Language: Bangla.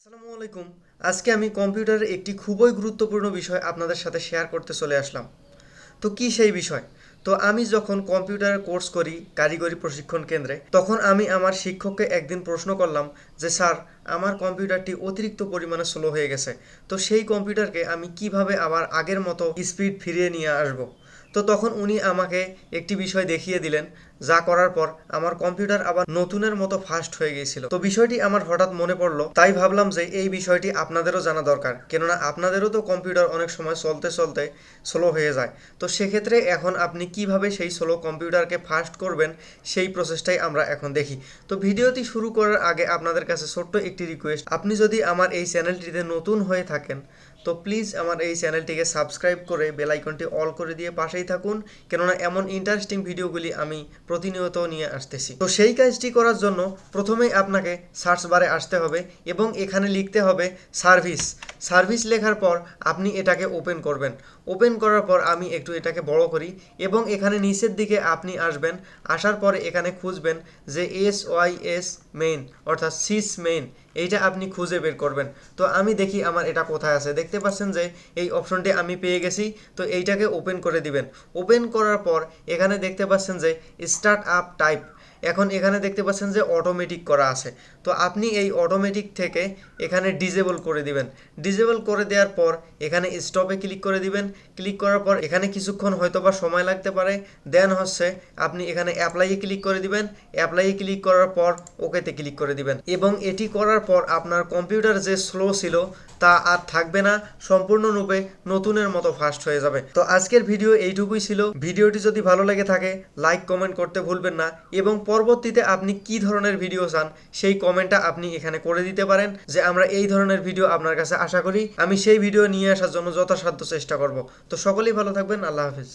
আসসালামু আলাইকুম। আজকে আমি কম্পিউটারের একটি খুবই গুরুত্বপূর্ণ বিষয় আপনাদের সাথে শেয়ার করতে চলে আসলাম। তো কি সেই বিষয়? তো আমি যখন কম্পিউটারের কোর্স করি কারিগরি প্রশিক্ষণ কেন্দ্রে, তখন আমি আমার শিক্ষককে একদিন প্রশ্ন করলাম যে স্যার, আমার কম্পিউটারটি অতিরিক্ত পরিমাণে স্লো হয়ে গেছে। তো সেই কম্পিউটারকে আমি কিভাবে আবার আগের মতো স্পিড ফিরিয়ে নিয়ে আসব? তো তখন উনি আমাকে একটি বিষয় দেখিয়ে দিলেন, যা করার পর আমার কম্পিউটার আবার নতুনের মতো ফাস্ট হয়ে গিয়েছিল। তো বিষয়টি আমার হঠাৎ মনে পড়লো, তাই ভাবলাম যে এই বিষয়টি আপনাদেরও জানা দরকার, কেননা আপনাদেরও তো কম্পিউটার অনেক সময় চলতে চলতে স্লো হয়ে যায়। তো সেক্ষেত্রে এখন আপনি কিভাবে সেই স্লো কম্পিউটারকে ফাস্ট করবেন, সেই প্রসেসটাই আমরা এখন দেখি। তো ভিডিওটি শুরু করার আগে আপনাদের কাছে ছোট্ট একটি রিকোয়েস্ট, আপনি যদি আমার এই চ্যানেলটিতে নতুন হয়ে থাকেন তো প্লিজ আমার এই চ্যানেলটিকে সাবস্ক্রাইব করে বেল আইকনটি অল করে দিয়ে পাশেই থাকুন, কেননা এমন ইন্টারেস্টিং ভিডিওগুলি আমি প্রতিনিয়ত নিয়ে আসতেছি। তো সেই কাজটি করার জন্য প্রথমেই আপনাকে সার্চ বারে আসতে হবে এবং এখানে লিখতে হবে সার্ভিস। সার্ভিস লেখার পর আপনি এটাকে ওপেন করবেন। ওপেন করার পর আমি একটু এটাকে বড় করি এবং এখানে নিচের দিকে আপনি আসবেন। আসার পরে এখানে খুঁজবেন যে SYS মেইন অর্থাৎ সিস মেইন, এইটা আপনি খুঁজে বের করবেন। তো আমি দেখি আমার এটা কোথায় আছে, দেখতে পাচ্ছেন যে এই অপশনটি আমি পেয়ে গেছি। তো এইটাকে ওপেন করে দিবেন। ওপেন করার পর এখানে দেখতে পাচ্ছেন যে স্টার্ট আপ টাইপ, এখন এখানে দেখতে পাচ্ছেন যে অটোমেটিক করা আছে। তো আপনি এই অটোমেটিক থেকে এখানে ডিজেবল করে দিবেন। ডিজেবল করে দেওয়ার পর এখানে স্টপে ক্লিক করে দিবেন। ক্লিক করার পর এখানে কিছুক্ষণ হয়তো বা সময় লাগতে পারে। দেন হচ্ছে আপনি এখানে অ্যাপ্লাইয়ে ক্লিক করে দিবেন। অ্যাপ্লাইয়ে ক্লিক করার পর ওকেতে ক্লিক করে দিবেন এবং এটি করার পর আপনার কম্পিউটার যে স্লো ছিল তা আর থাকবে না, সম্পূর্ণরূপে নতুনের মতো ফাস্ট হয়ে যাবে। তো আজকের ভিডিও এইটুকুই ছিল। ভিডিওটি যদি ভালো লেগে থাকে লাইক কমেন্ট করতে ভুলবেন না এবং পরবর্তীতে আপনি কি ধরনের ভিডিও চান সেই কমেন্টটা আপনি এখানে করে দিতে পারেন, যে আমরা এই ধরনের ভিডিও আপনার কাছে আশা করি। আমি সেই ভিডিও নিয়ে আসার জন্য যথাসাধ্য চেষ্টা করব। তো সকলেই ভালো থাকবেন। আল্লাহ হাফিজ।